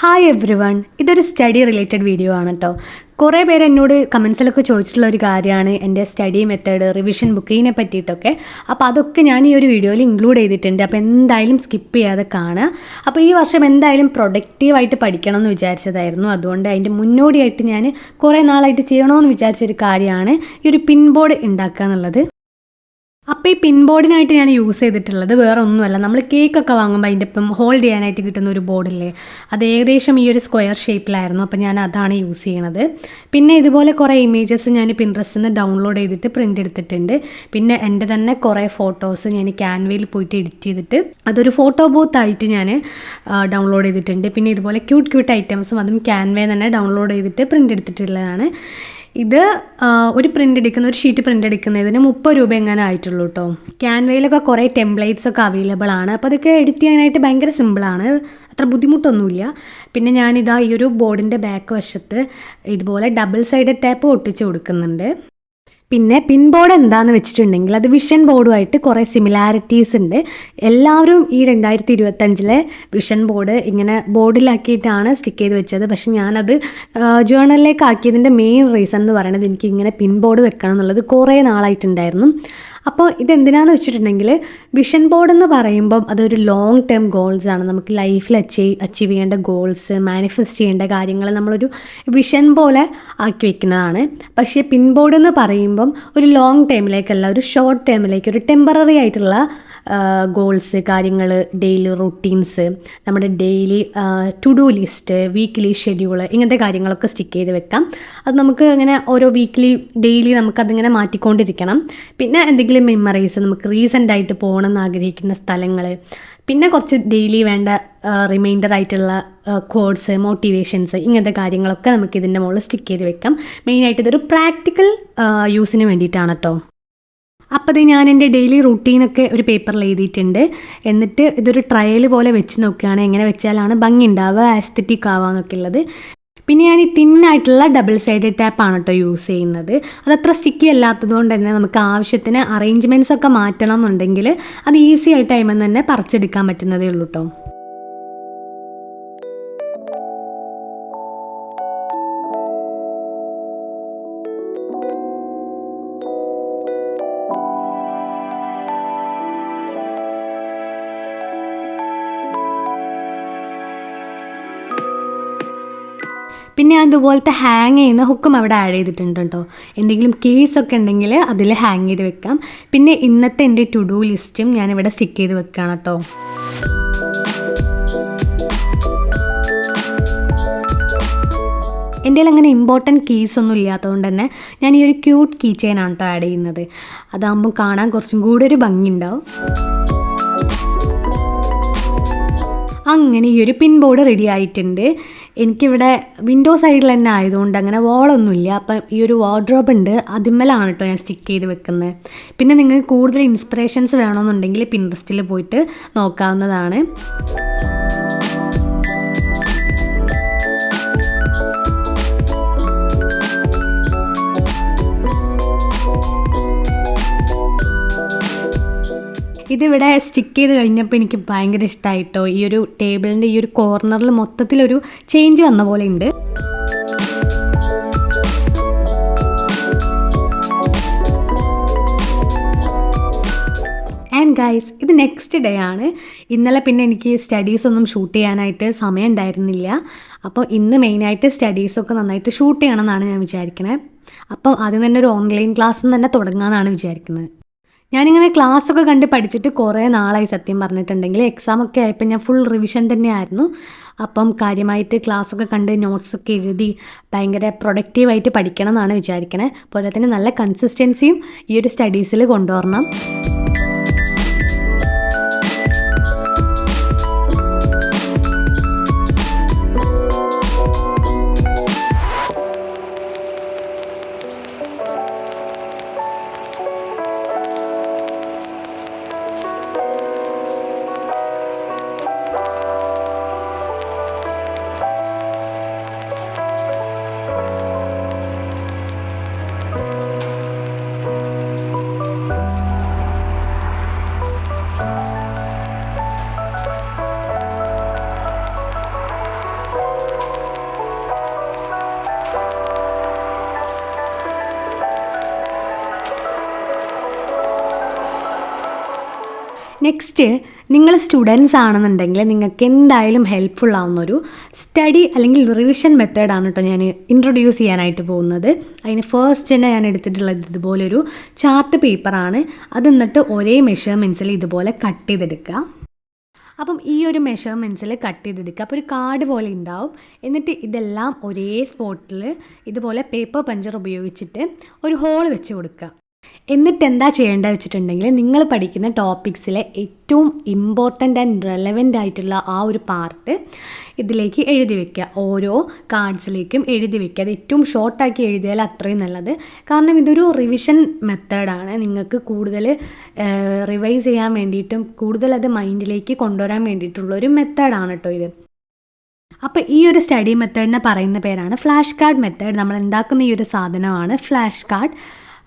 Hi every one, ഇതൊരു study related video ആണ് കേട്ടോ. കുറേ പേര് എന്നോട് കമൻസിലൊക്കെ ചോദിച്ചിട്ടുള്ള ഒരു കാര്യമാണ് എൻ്റെ സ്റ്റഡി മെത്തേഡ്, റിവിഷൻ ബുക്ക് ഇതിനെ പറ്റിയിട്ടൊക്കെ. അപ്പോൾ അതൊക്കെ ഞാൻ ഈ ഒരു വീഡിയോയിൽ ഇൻക്ലൂഡ് ചെയ്തിട്ടുണ്ട്. അപ്പോൾ എന്തായാലും സ്കിപ്പ് ചെയ്യാതെ കാണുക. അപ്പോൾ ഈ വർഷം എന്തായാലും പ്രൊഡക്റ്റീവായിട്ട് പഠിക്കണം എന്ന് വിചാരിച്ചതായിരുന്നു. അതുകൊണ്ട് അതിൻ്റെ മുന്നോടിയായിട്ട് ഞാൻ കുറേ നാളായിട്ട് ചെയ്യണമെന്ന് വിചാരിച്ചൊരു കാര്യമാണ് ഈ ഒരു പിൻ ബോർഡ് ഉണ്ടാക്കുക എന്നുള്ളത്. അപ്പോൾ ഈ പിൻ ബോർഡിനായിട്ട് ഞാൻ യൂസ് ചെയ്തിട്ടുള്ളത് വേറെ ഒന്നുമല്ല, നമ്മൾ കേക്കൊക്കെ വാങ്ങുമ്പോൾ അതിൻ്റെ ഇപ്പം ഹോൾഡ് ചെയ്യാനായിട്ട് കിട്ടുന്ന ഒരു ബോർഡില്ലേ, അത് ഏകദേശം ഈ ഒരു സ്ക്വയർ ഷേപ്പിലായിരുന്നു. അപ്പോൾ ഞാൻ അതാണ് യൂസ് ചെയ്യണത്. പിന്നെ ഇതുപോലെ കുറേ ഇമേജസ് ഞാൻ പിൻട്രസ്റ്റിൽ നിന്ന് ഡൗൺലോഡ് ചെയ്തിട്ട് പ്രിൻ്റ് എടുത്തിട്ടുണ്ട്. പിന്നെ എൻ്റെ തന്നെ കുറേ ഫോട്ടോസ് ഞാൻ ക്യാൻവയിൽ പോയിട്ട് എഡിറ്റ് ചെയ്തിട്ട് അതൊരു ഫോട്ടോ ബൂത്തായിട്ട് ഞാൻ ഡൗൺലോഡ് ചെയ്തിട്ടുണ്ട്. പിന്നെ ഇതുപോലെ ക്യൂട്ട് ഐറ്റംസും അതും ക്യാൻവയിൽ തന്നെ ഡൗൺലോഡ് ചെയ്തിട്ട് പ്രിൻ്റ് എടുത്തിട്ടുള്ളതാണ്. ഇത് ഒരു ഷീറ്റ് പ്രിൻ്റ് എടുക്കുന്നതിന് 30 രൂപ എങ്ങനെ ആയിട്ടുള്ളൂ കേട്ടോ. ക്യാൻവയിലൊക്കെ കുറേ ടെംപ്ലേറ്റ്സ് ഒക്കെ അവൈലബിൾ ആണ്. അപ്പോൾ അതൊക്കെ എഡിറ്റ് ചെയ്യാനായിട്ട് ഭയങ്കര സിമ്പിളാണ്, അത്ര ബുദ്ധിമുട്ടൊന്നുമില്ല. പിന്നെ ഞാനിതാ ഈ ഒരു ബോർഡിൻ്റെ ബാക്ക് വശത്ത് ഇതുപോലെ ഡബിൾ സൈഡ് ടാപ്പ് ഒട്ടിച്ച് കൊടുക്കുന്നുണ്ട്. പിന്നെ പിൻ ബോർഡ് എന്താണെന്ന് വെച്ചിട്ടുണ്ടെങ്കിൽ അത് വിഷൻ ബോർഡുമായിട്ട് കുറേ സിമിലാരിറ്റീസ് ഉണ്ട്. എല്ലാവരും ഈ 2025 വിഷൻ ബോർഡ് ഇങ്ങനെ ബോർഡിലാക്കിയിട്ടാണ് സ്റ്റിക്ക് ചെയ്ത് വെച്ചത്. പക്ഷെ ഞാനത് ജേർണലിലേക്ക് ആക്കിയതിൻ്റെ മെയിൻ റീസൺ എന്ന് പറയുന്നത് എനിക്ക് ഇങ്ങനെ പിൻ ബോർഡ് വെക്കണം എന്നുള്ളത് കുറേ നാളായിട്ടുണ്ടായിരുന്നു. അപ്പോൾ ഇതെന്തിനാന്ന് വെച്ചിട്ടുണ്ടെങ്കിൽ വിഷൻ ബോർഡ് എന്ന് പറയുമ്പം അതൊരു ലോങ് ടേം ഗോൾസ് ആണ്. നമുക്ക് ലൈഫിൽ അച്ചീവ് ചെയ്യേണ്ട ഗോൾസ്, മാനിഫെസ്റ്റ് ചെയ്യേണ്ട കാര്യങ്ങൾ നമ്മളൊരു വിഷൻ പോലെ ആക്കി വെക്കുന്നതാണ്. പക്ഷേ പിൻ ബോർഡ് എന്ന് പറയുമ്പം ഒരു ലോങ് ടൈമിലേക്കല്ല, ഒരു ഷോർട്ട് ടൈമിലേക്ക്, ഒരു ടെമ്പററി ആയിട്ടുള്ള ഗോൾസ്, കാര്യങ്ങൾ, ഡെയിലി റൂട്ടീൻസ്, നമ്മുടെ daily to do list, weekly schedule, ഇങ്ങനത്തെ കാര്യങ്ങളൊക്കെ സ്റ്റിക്ക് ചെയ്ത് വെക്കാം. അത് നമുക്ക് ഇങ്ങനെ ഓരോ വീക്ക്ലി ഡെയിലി നമുക്കതിങ്ങനെ മാറ്റിക്കൊണ്ടിരിക്കണം. പിന്നെ എന്തെങ്കിലും മെമ്മറീസ്, നമുക്ക് റീസെൻ്റായിട്ട് പോകണമെന്ന് ആഗ്രഹിക്കുന്ന സ്ഥലങ്ങൾ, പിന്നെ കുറച്ച് ഡെയിലി വേണ്ട റിമൈൻഡർ ആയിട്ടുള്ള കോഡ്സ്, മോട്ടിവേഷൻസ്, ഇങ്ങനത്തെ കാര്യങ്ങളൊക്കെ നമുക്ക് ഇതിൻ്റെ മുകളിൽ സ്റ്റിക്ക് ചെയ്ത് വെക്കാം. മെയിനായിട്ട് ഇതൊരു പ്രാക്ടിക്കൽ യൂസിന് വേണ്ടിയിട്ടാണ് കേട്ടോ. അപ്പോൾ ഞാൻ എൻ്റെ ഡെയിലി റൂട്ടീനൊക്കെ ഒരു പേപ്പറിൽ എഴുതിയിട്ടുണ്ട്. എന്നിട്ട് ഇതൊരു ട്രയൽ പോലെ വെച്ച് നോക്കുകയാണ്, എങ്ങനെ വെച്ചാലാണ് ഭംഗി ഉണ്ടാവുക, ആസ്തറ്റിക് ആവുക എന്നൊക്കെ ഉള്ളത്. പിന്നെ ഞാൻ ഈ തിന്നായിട്ടുള്ള ഡബിൾ സൈഡ് ടാപ്പാണ് കേട്ടോ യൂസ് ചെയ്യുന്നത്. അതത്ര സ്റ്റിക്കി അല്ലാത്തതുകൊണ്ട് തന്നെ നമുക്ക് ആവശ്യത്തിന് അറേഞ്ച്മെൻറ്റ്സ് ഒക്കെ മാറ്റണം എന്നുണ്ടെങ്കിൽ അത് ഈസി ആയിട്ട് ടൈമിൽ തന്നെ പറിച്ചെടുക്കാൻ പറ്റുന്നതേ ഉള്ളൂ കേട്ടോ. പിന്നെ അതുപോലത്തെ ഹാങ് ചെയ്യുന്ന ഹുക്കും അവിടെ ആഡ് ചെയ്തിട്ടുണ്ട് കേട്ടോ. എന്തെങ്കിലും കേസൊക്കെ ഉണ്ടെങ്കിൽ അതിൽ ഹാങ് ചെയ്ത് വെക്കാം. പിന്നെ ഇന്നത്തെ എൻ്റെ ടു ഡു ലിസ്റ്റും ഞാനിവിടെ സ്റ്റിക്ക് ചെയ്ത് വെക്കുകയാണ് കേട്ടോ. എൻ്റെ കയ്യിൽ അങ്ങനെ ഇമ്പോർട്ടൻറ്റ് കീസ് ഒന്നും ഇല്ലാത്തതുകൊണ്ട് തന്നെ ഞാൻ ഈ ഒരു ക്യൂട്ട് കീ ചെയിനാണ് കേട്ടോ ആഡ് ചെയ്യുന്നത്. അതാകുമ്പോൾ കാണാൻ കുറച്ചും കൂടി ഒരു ഭംഗി ഉണ്ടാവും. അങ്ങനെ ഈ ഒരു പിൻ ബോർഡ് റെഡി ആയിട്ടുണ്ട്. എനിക്കിവിടെ വിൻഡോ സൈഡിൽ തന്നെ ആയതുകൊണ്ട് അങ്ങനെ വോളൊന്നുമില്ല. അപ്പം ഈ ഒരു വാർഡ്രോബ് ഉണ്ട്, അതിന്മേലാണ് കേട്ടോ ഞാൻ സ്റ്റിക്ക് ചെയ്ത് വെക്കുന്നത്. പിന്നെ നിങ്ങൾക്ക് കൂടുതൽ ഇൻസ്പിറേഷൻസ് വേണമെന്നുണ്ടെങ്കിൽ പിൻട്രസ്റ്റിൽ പോയിട്ട് നോക്കാവുന്നതാണ്. ഇതിവിടെ സ്റ്റിക്ക് ചെയ്ത് കഴിഞ്ഞപ്പോൾ എനിക്ക് ഭയങ്കര ഇഷ്ടമായിട്ടോ. ഈ ഒരു ടേബിളിൻ്റെ ഈ ഒരു കോർണറിൽ മൊത്തത്തിലൊരു ചേഞ്ച് വന്ന പോലെ ഉണ്ട്. ആൻഡ് ഗൈസ്, ഇത് നെക്സ്റ്റ് ഡേ ആണ്. ഇന്നലെ പിന്നെ എനിക്ക് സ്റ്റഡീസൊന്നും ഷൂട്ട് ചെയ്യാനായിട്ട് സമയം ഉണ്ടായിരുന്നില്ല. അപ്പോൾ ഇന്ന് മെയിനായിട്ട് സ്റ്റഡീസൊക്കെ നന്നായിട്ട് ഷൂട്ട് ചെയ്യണമെന്നാണ് ഞാൻ വിചാരിക്കുന്നത്. അപ്പം ആദ്യം തന്നെ ഒരു ഓൺലൈൻ ക്ലാസ്സിൽ തന്നെ തുടങ്ങാമെന്നാണ് വിചാരിക്കുന്നത്. ഞാനിങ്ങനെ ക്ലാസ്സൊക്കെ കണ്ട് പഠിച്ചിട്ട് കുറേ നാളായി സത്യം പറഞ്ഞിട്ടുണ്ടെങ്കിൽ. എക്സാമൊക്കെ ആയപ്പോൾ ഞാൻ ഫുൾ റിവിഷൻ തന്നെയായിരുന്നു. അപ്പം കാര്യമായിട്ട് ക്ലാസ്സൊക്കെ കണ്ട് നോട്ട്സൊക്കെ എഴുതി ഭയങ്കര പ്രൊഡക്റ്റീവായിട്ട് പഠിക്കണം എന്നാണ് വിചാരിക്കണേ. പോലെ തന്നെ നല്ല കൺസിസ്റ്റൻസിയും ഈ ഒരു സ്റ്റഡീസിൽ കൊണ്ടുവരണം. നെക്സ്റ്റ്, നിങ്ങൾ സ്റ്റുഡൻസ് ആണെന്നുണ്ടെങ്കിൽ നിങ്ങൾക്ക് എന്തായാലും ഹെൽപ്ഫുൾ ആവുന്നൊരു സ്റ്റഡി അല്ലെങ്കിൽ റിവിഷൻ മെത്തേഡാണ് കേട്ടോ ഞാൻ ഇൻട്രൊഡ്യൂസ് ചെയ്യാനായിട്ട് പോകുന്നത്. അതിന് ഫസ്റ്റ് തന്നെ ഞാൻ എടുത്തിട്ടുള്ളത് ഇതുപോലൊരു ചാർട്ട് പേപ്പറാണ്. അത് എന്നിട്ട് ഒരേ മെഷർമെൻറ്റ്സിൽ ഇതുപോലെ കട്ട് ചെയ്തെടുക്കുക. അപ്പം ഈ ഒരു മെഷർമെൻറ്റ്സിൽ കട്ട് ചെയ്തെടുക്കുക. അപ്പോൾ ഒരു കാർഡ് പോലെ ഉണ്ടാവും. എന്നിട്ട് ഇതെല്ലാം ഒരേ സ്പോട്ടിൽ ഇതുപോലെ പേപ്പർ പഞ്ചർ ഉപയോഗിച്ചിട്ട് ഒരു ഹോൾ വെച്ച് കൊടുക്കുക. എന്നിട്ട് എന്താ ചെയ്യേണ്ടത് വെച്ചിട്ടുണ്ടെങ്കിൽ, നിങ്ങൾ പഠിക്കുന്ന ടോപ്പിക്സിലെ ഏറ്റവും ഇമ്പോർട്ടൻ്റ് ആൻഡ് റെലവൻ്റ് ആയിട്ടുള്ള ആ ഒരു പാർട്ട് ഇതിലേക്ക് എഴുതി വയ്ക്കുക. ഓരോ കാർഡ്സിലേക്കും എഴുതി വയ്ക്കുക. അത് ഏറ്റവും ഷോർട്ടാക്കി എഴുതിയാൽ അത്രയും നല്ലത്. കാരണം ഇതൊരു റിവിഷൻ മെത്തേഡാണ്. നിങ്ങൾക്ക് കൂടുതൽ റിവൈസ് ചെയ്യാൻ വേണ്ടിയിട്ടും കൂടുതൽ അത് മൈൻഡിലേക്ക് കൊണ്ടുവരാൻ വേണ്ടിയിട്ടുള്ളൊരു മെത്തേഡാണ് കേട്ടോ ഇത്. അപ്പോൾ ഈ ഒരു സ്റ്റഡി മെത്തേഡിനെ പറയുന്ന പേരാണ് ഫ്ലാഷ് കാർഡ് മെത്തേഡ്. നമ്മൾ ഉണ്ടാക്കുന്ന ഈ ഒരു സാധനമാണ് ഫ്ലാഷ് കാർഡ്.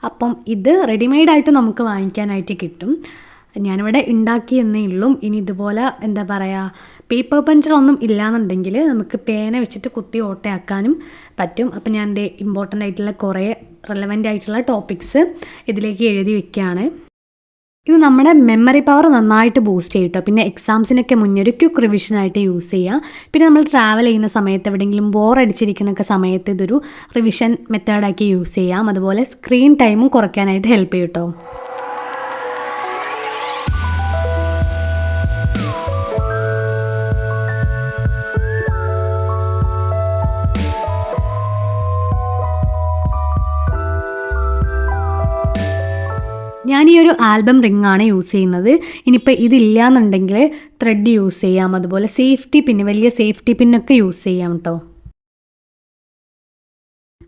അപ്പം ഇത് റെഡിമെയ്ഡായിട്ട് നമുക്ക് വാങ്ങിക്കാനായിട്ട് കിട്ടും. ഞാനിവിടെ ഉണ്ടാക്കിയെന്നേ ഉള്ളൂ. ഇനി ഇതുപോലെ എന്താ പറയുക, പേപ്പർ പഞ്ചറൊന്നും ഇല്ലയെന്നുണ്ടെങ്കിൽ നമുക്ക് പേന വെച്ചിട്ട് കുത്തി ഓട്ടയാക്കാനും പറ്റും. അപ്പം ഞാൻ എൻ്റെ ഇമ്പോർട്ടൻ്റ് ആയിട്ടുള്ള കുറേ റെലവൻ്റ് ആയിട്ടുള്ള ടോപ്പിക്സ് ഇതിലേക്ക് എഴുതി വെക്കുകയാണ്. ഇത് നമ്മുടെ മെമ്മറി പവർ നന്നായിട്ട് ബൂസ്റ്റ് ചെയ്യും കേട്ടോ. പിന്നെ എക്സാംസിനൊക്കെ മുന്നേ ഒരു ക്വിക്ക് റിവിഷനായിട്ട് യൂസ് ചെയ്യുക. പിന്നെ നമ്മൾ ട്രാവൽ ചെയ്യുന്ന സമയത്ത് എവിടെയെങ്കിലും ബോർ അടിച്ചിരിക്കുന്നൊക്കെ സമയത്ത് ഇതൊരു റിവിഷൻ മെത്തേഡാക്കി യൂസ് ചെയ്യാം. അതുപോലെ സ്ക്രീൻ ടൈമും കുറയ്ക്കാനായിട്ട് ഹെൽപ്പ് ചെയ്യും കേട്ടോ. ഞാൻ ഈ ഒരു ആൽബം റിങ്ങാണ് യൂസ് ചെയ്യുന്നത്. ഇനിയിപ്പോൾ ഇതില്ല എന്നുണ്ടെങ്കിൽ ത്രെഡ് യൂസ് ചെയ്യാം. അതുപോലെ സേഫ്റ്റി പിന്ന്, വലിയ സേഫ്റ്റി പിന്നൊക്കെ യൂസ് ചെയ്യാം കേട്ടോ.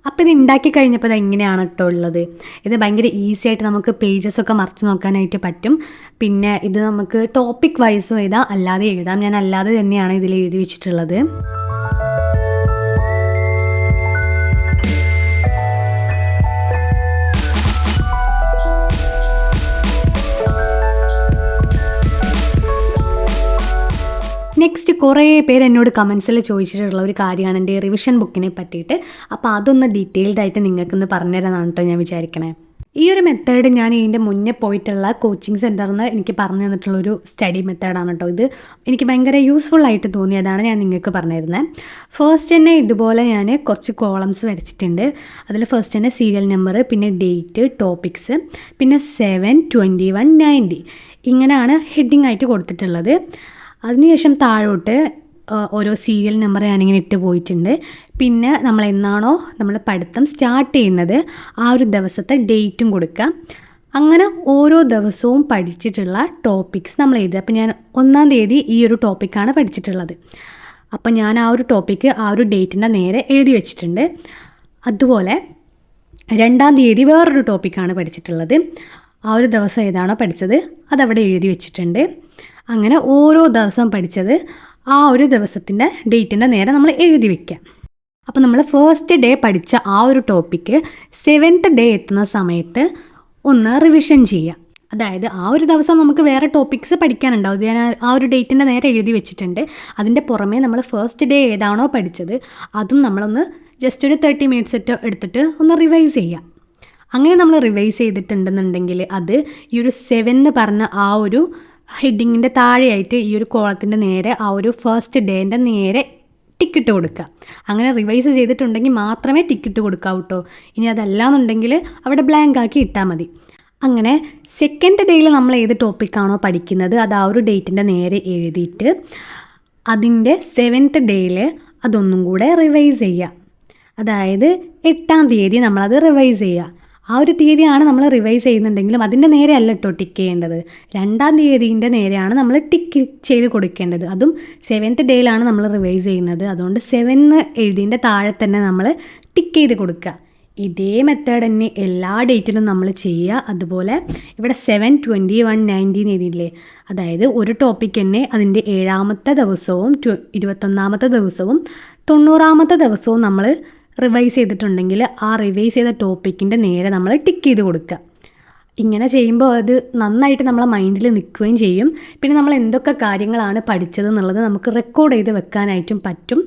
അപ്പോൾ ഇത് ഉണ്ടാക്കി കഴിഞ്ഞപ്പോൾ ഇത് എങ്ങനെയാണ് കേട്ടോ ഉള്ളത്. ഇത് ഭയങ്കര ഈസി ആയിട്ട് നമുക്ക് പേജസൊക്കെ മറിച്ച് നോക്കാനായിട്ട് പറ്റും. പിന്നെ ഇത് നമുക്ക് ടോപ്പിക് വൈസും എഴുതാം, അല്ലാതെ എഴുതാം. ഞാൻ അല്ലാതെ തന്നെയാണ് ഇതിൽ എഴുതി വെച്ചിട്ടുള്ളത്. നെക്സ്റ്റ്, കുറേ പേര് എന്നോട് കമൻസിൽ ചോദിച്ചിട്ടുള്ള ഒരു കാര്യമാണ് എൻ്റെ റിവിഷൻ ബുക്കിനെ പറ്റിയിട്ട്. അപ്പോൾ അതൊന്ന് ഡീറ്റെയിൽഡ് ആയിട്ട് നിങ്ങൾക്കൊന്ന് പറഞ്ഞുതരാനാണ് കേട്ടോ ഞാൻ വിചാരിക്കണേ. ഈ ഒരു മെത്തേഡ് ഞാൻ ഇതിൻ്റെ മുന്നേ പോയിട്ടുള്ള കോച്ചിങ് സെൻറ്ററിൽ നിന്ന് എനിക്ക് പറഞ്ഞു തന്നിട്ടുള്ളൊരു സ്റ്റഡി മെത്തേഡാണ് കേട്ടോ. ഇത് എനിക്ക് ഭയങ്കര യൂസ്ഫുൾ ആയിട്ട് തോന്നിയതാണ് ഞാൻ നിങ്ങൾക്ക് പറഞ്ഞിരുന്നത്. ഫസ്റ്റ് തന്നെ ഇതുപോലെ ഞാൻ കുറച്ച് കോളംസ് വരച്ചിട്ടുണ്ട്. അതിൽ ഫസ്റ്റ് തന്നെ സീരിയൽ നമ്പർ, പിന്നെ ഡേറ്റ്, ടോപ്പിക്സ്, പിന്നെ 7, 21, 90 ഇങ്ങനെയാണ് ഹെഡിങ് ആയിട്ട് കൊടുത്തിട്ടുള്ളത്. അതിനുശേഷം താഴോട്ട് ഓരോ സീരിയൽ നമ്പർ ഞാനിങ്ങനെ ഇട്ട് പോയിട്ടുണ്ട്. പിന്നെ നമ്മൾ എന്നാണോ നമ്മൾ പഠിത്തം സ്റ്റാർട്ട് ചെയ്യുന്നത് ആ ഒരു ദിവസത്തെ ഡേറ്റും കൊടുക്കുക. അങ്ങനെ ഓരോ ദിവസവും പഠിച്ചിട്ടുള്ള ടോപ്പിക്സ് നമ്മൾ എഴുതുക. അപ്പോൾ ഞാൻ 1-ാം തീയതി ഈ ഒരു ടോപ്പിക്കാണ് പഠിച്ചിട്ടുള്ളത്. അപ്പോൾ ഞാൻ ആ ഒരു ടോപ്പിക്ക് ആ ഒരു ഡേറ്റിൻ്റെ നേരെ എഴുതി വെച്ചിട്ടുണ്ട്. അതുപോലെ 2-ാം തീയതി വേറൊരു ടോപ്പിക്കാണ് പഠിച്ചിട്ടുള്ളത്. ആ ഒരു ദിവസം ഏതാണോ പഠിച്ചത് അതവിടെ എഴുതി വെച്ചിട്ടുണ്ട്. അങ്ങനെ ഓരോ ദിവസം പഠിച്ചത് ആ ഒരു ദിവസത്തിൻ്റെ ഡേറ്റിൻ്റെ നേരെ നമ്മൾ എഴുതി വയ്ക്കുക. അപ്പോൾ നമ്മൾ ഫസ്റ്റ് ഡേ പഠിച്ച ആ ഒരു ടോപ്പിക്ക് 7th ഡേ എത്തുന്ന സമയത്ത് ഒന്ന് റിവിഷൻ ചെയ്യുക. അതായത് ആ ഒരു ദിവസം നമുക്ക് വേറെ ടോപ്പിക്സ് പഠിക്കാനുണ്ടാവും. ഇത് ഞാൻ ആ ഒരു ഡേറ്റിൻ്റെ നേരെ എഴുതി വെച്ചിട്ടുണ്ട്. അതിൻ്റെ പുറമേ നമ്മൾ ഫസ്റ്റ് ഡേ ഏതാണോ പഠിച്ചത് അതും നമ്മളൊന്ന് ജസ്റ്റ് ഒരു 30 minutes എടുത്തിട്ട് ഒന്ന് റിവൈസ് ചെയ്യുക. അങ്ങനെ നമ്മൾ റിവൈസ് ചെയ്തിട്ടുണ്ടെന്നുണ്ടെങ്കിൽ അത് ഈ ഒരു 7 എന്ന് പറഞ്ഞ ആ ഒരു ഹെഡിങ്ങിൻ്റെ താഴെയായിട്ട് ഈ ഒരു കോളത്തിൻ്റെ നേരെ ആ ഒരു ഫസ്റ്റ് ഡേൻ്റെ നേരെ ടിക്കറ്റ് കൊടുക്കുക. അങ്ങനെ റിവൈസ് ചെയ്തിട്ടുണ്ടെങ്കിൽ മാത്രമേ ടിക്കറ്റ് കൊടുക്കാവൂ കേട്ടോ. ഇനി അതല്ലാന്നുണ്ടെങ്കിൽ അവിടെ ബ്ലാങ്ക് ആക്കി ഇട്ടാൽ മതി. അങ്ങനെ സെക്കൻഡ് ഡേയിൽ നമ്മൾ ഏത് ടോപ്പിക്കാണോ പഠിക്കുന്നത് അത് ആ ഒരു ഡേറ്റിൻ്റെ നേരെ എഴുതിയിട്ട് അതിൻ്റെ 7th ഡേയിൽ അതൊന്നും കൂടെ റിവൈസ് ചെയ്യുക. അതായത് 8-ാം തീയതി നമ്മളത് റിവൈസ് ചെയ്യുക. ആ ഒരു തീയതിയാണ് നമ്മൾ റിവൈസ് ചെയ്യുന്നുണ്ടെങ്കിലും അതിൻ്റെ നേരെ അല്ല കേട്ടോ ടിക്ക് ചെയ്യേണ്ടത്. 2-ാം തീയതിൻ്റെ നേരെയാണ് നമ്മൾ ടിക്ക് ചെയ്ത് കൊടുക്കേണ്ടത്. അതും 7th ഡേയിലാണ് നമ്മൾ റിവൈസ് ചെയ്യുന്നത്. അതുകൊണ്ട് 7 എഴുതിൻ്റെ താഴെ തന്നെ നമ്മൾ ടിക്ക് ചെയ്ത് കൊടുക്കുക. ഇതേ മെത്തേഡ് തന്നെ എല്ലാ ഡേറ്റിലും നമ്മൾ ചെയ്യുക. അതുപോലെ ഇവിടെ 7, 21, 90 എഴുതിയില്ലേ, അതായത് ഒരു ടോപ്പിക്ക് തന്നെ അതിൻ്റെ 7-ാമത്തെ ദിവസവും 21-ാമത്തെ ദിവസവും 90-ാമത്തെ ദിവസവും നമ്മൾ റിവൈസ് ചെയ്തിട്ടുണ്ടെങ്കിൽ ആ റിവൈസ് ചെയ്ത ടോപ്പിക്കിൻ്റെ നേരെ നമ്മൾ ടിക്ക് ചെയ്ത് കൊടുക്കുക. ഇങ്ങനെ ചെയ്യുമ്പോൾ അത് നന്നായിട്ട് നമ്മളെ മൈൻഡിൽ നിൽക്കുകയും ചെയ്യും. പിന്നെ നമ്മൾ എന്തൊക്കെ കാര്യങ്ങളാണ് പഠിച്ചതെന്നുള്ളത് നമുക്ക് റെക്കോർഡ് ചെയ്ത് വെക്കാനായിട്ടും പറ്റും.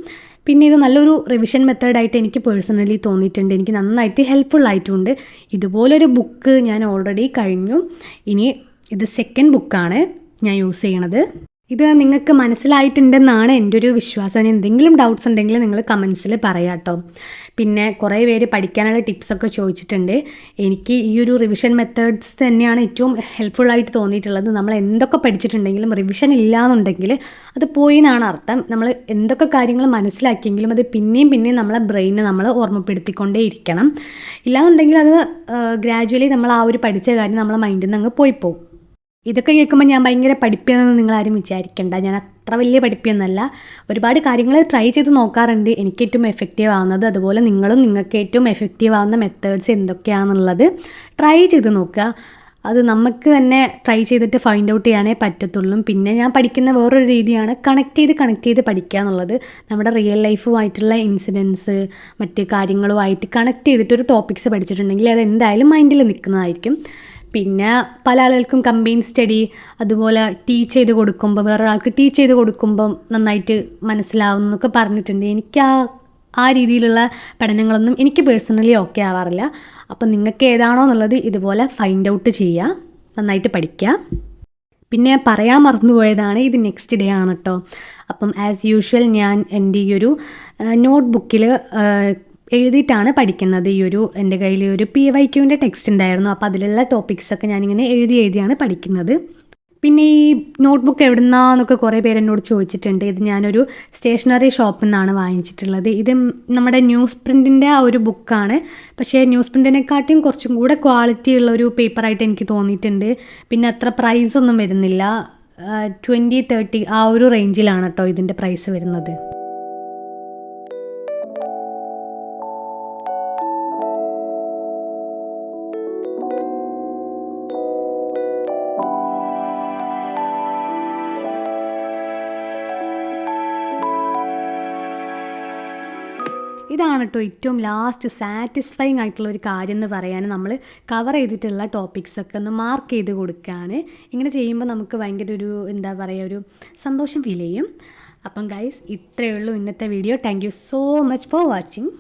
പിന്നെ ഇത് നല്ലൊരു റിവിഷൻ മെത്തേഡായിട്ട് എനിക്ക് പേഴ്സണലി തോന്നിയിട്ടുണ്ട്. എനിക്ക് നന്നായിട്ട് ഹെൽപ്ഫുൾ ആയിട്ടുണ്ട്. ഇതുപോലൊരു ബുക്ക് ഞാൻ ഓൾറെഡി കഴിഞ്ഞു. ഇനി ഇത് സെക്കൻഡ് ബുക്കാണ്. ഞാൻ യൂസ് ചെയ്യണത്. ഇത് നിങ്ങൾക്ക് മനസ്സിലായിട്ടുണ്ടെന്നാണ് എൻ്റെ ഒരു വിശ്വാസം. എന്തെങ്കിലും ഡൗട്ട്സ് ഉണ്ടെങ്കിൽ നിങ്ങൾ കമൻസിൽ പറയാം കേട്ടോ. പിന്നെ കുറേ പേര് പഠിക്കാനുള്ള ടിപ്സൊക്കെ ചോദിച്ചിട്ടുണ്ട്. എനിക്ക് ഈ ഒരു റിവിഷൻ മെത്തേഡ്സ് തന്നെയാണ് ഏറ്റവും ഹെൽപ്ഫുള്ളായിട്ട് തോന്നിയിട്ടുള്ളത്. നമ്മൾ എന്തൊക്കെ പഠിച്ചിട്ടുണ്ടെങ്കിലും റിവിഷൻ ഇല്ലയെന്നുണ്ടെങ്കിൽ അത് പോയി എന്നാണ് അർത്ഥം. നമ്മൾ എന്തൊക്കെ കാര്യങ്ങൾ മനസ്സിലാക്കിയെങ്കിലും അത് പിന്നെയും നമ്മളെ ബ്രെയിനെ നമ്മൾ ഓർമ്മപ്പെടുത്തിക്കൊണ്ടേ ഇരിക്കണം. ഇല്ലാന്നുണ്ടെങ്കിൽ അത് ഗ്രാജുവലി നമ്മൾ ആ ഒരു പഠിച്ച കാര്യം നമ്മളെ മൈൻഡിൽ നിന്ന് അങ്ങ് പോയി പോകും. ഇതൊക്കെ കേൾക്കുമ്പോൾ ഞാൻ ഭയങ്കര പഠിപ്പിയാണെന്ന് നിങ്ങളാരും വിചാരിക്കേണ്ട. ഞാൻ അത്ര വലിയ പഠിപ്പിയൊന്നുമല്ല. ഒരുപാട് കാര്യങ്ങൾ ട്രൈ ചെയ്ത് നോക്കാറുണ്ട്. എനിക്ക് ഏറ്റവും എഫക്റ്റീവ് ആവുന്നത്, അതുപോലെ നിങ്ങൾക്ക് ഏറ്റവും എഫക്റ്റീവ് ആവുന്ന മെത്തേഡ്സ് എന്തൊക്കെയാണെന്നുള്ളത് ട്രൈ ചെയ്ത് നോക്കുക. അത് നമുക്ക് തന്നെ ട്രൈ ചെയ്തിട്ട് ഫൈൻഡ് ഔട്ട് ചെയ്യാനേ പറ്റത്തുള്ളൂ. പിന്നെ ഞാൻ പഠിക്കുന്ന വേറൊരു രീതിയാണ് കണക്ട് ചെയ്ത് പഠിക്കുക എന്നുള്ളത്. നമ്മുടെ റിയൽ ലൈഫുമായിട്ടുള്ള ഇൻസിഡൻസ് മറ്റ് കാര്യങ്ങളുമായിട്ട് കണക്ട് ചെയ്തിട്ടൊരു ടോപ്പിക്സ് പഠിച്ചിട്ടുണ്ടെങ്കിൽ അത് എന്തായാലും മൈൻഡിൽ നിൽക്കുന്നതായിരിക്കും. പിന്നെ പല ആളുകൾക്കും കമ്പൈൻ സ്റ്റഡി, അതുപോലെ ടീച്ച് ചെയ്ത് കൊടുക്കുമ്പോൾ വേറൊരാൾക്ക് ടീച്ച് ചെയ്ത് കൊടുക്കുമ്പം നന്നായിട്ട് മനസ്സിലാവും എന്നൊക്കെ പറഞ്ഞിട്ടുണ്ട്. എനിക്ക് ആ രീതിയിലുള്ള പഠനങ്ങളൊന്നും എനിക്ക് പേഴ്സണലി ഓക്കെ ആവാറില്ല. അപ്പം നിങ്ങൾക്ക് ഏതാണോ എന്നുള്ളത് ഇതുപോലെ ഫൈൻഡ് ഔട്ട് ചെയ്യുക, നന്നായിട്ട് പഠിക്കുക. പിന്നെ പറയാൻ മറന്നുപോയതാണ്, ഇത് നെക്സ്റ്റ് ഡേ ആണ് കേട്ടോ. അപ്പം ആസ് യൂഷ്വൽ ഞാൻ എൻ്റെ ഈ ഒരു നോട്ട് ബുക്കിൽ എഴുതിയിട്ടാണ് പഠിക്കുന്നത്. എൻ്റെ കയ്യിൽ ഒരു PYQൻ്റെ ടെക്സ്റ്റ് ഉണ്ടായിരുന്നു. അപ്പോൾ അതിലുള്ള ടോപ്പിക്സൊക്കെ ഞാനിങ്ങനെ എഴുതിയാണ് പഠിക്കുന്നത്. പിന്നെ ഈ നോട്ട് ബുക്ക് എവിടുന്നാന്നൊക്കെ കുറേ പേര് എന്നോട് ചോദിച്ചിട്ടുണ്ട്. ഇത് ഞാനൊരു സ്റ്റേഷനറി ഷോപ്പിൽ നിന്നാണ് വാങ്ങിച്ചിട്ടുള്ളത്. ഇത് നമ്മുടെ ന്യൂസ് പ്രിൻറ്റിൻ്റെ ആ ഒരു ബുക്കാണ്. പക്ഷേ ന്യൂസ് പ്രിൻറ്റിനെക്കാട്ടിയും കുറച്ചും കൂടെ ക്വാളിറ്റി ഉള്ള ഒരു പേപ്പറായിട്ട് എനിക്ക് തോന്നിയിട്ടുണ്ട്. പിന്നെ അത്ര പ്രൈസൊന്നും വരുന്നില്ല. 20-30 ആ ഒരു റേഞ്ചിലാണ് കേട്ടോ ഇതിൻ്റെ പ്രൈസ് വരുന്നത്. ഇതാണ് കേട്ടോ ഏറ്റവും ലാസ്റ്റ് സാറ്റിസ്ഫൈങ് ആയിട്ടുള്ള ഒരു കാര്യം എന്ന് പറയാൻ, നമ്മൾ കവർ ചെയ്തിട്ടുള്ള ടോപ്പിക്സൊക്കെ ഒന്ന് മാർക്ക് ചെയ്ത് കൊടുക്കുകയാണ്. ഇങ്ങനെ ചെയ്യുമ്പോൾ നമുക്ക് ഭയങ്കര ഒരു ഒരു സന്തോഷം ഫീൽ ചെയ്യും. അപ്പം ഗൈസ്, ഇത്രയേ ഉള്ളൂ ഇന്നത്തെ video. Thank you so much for watching.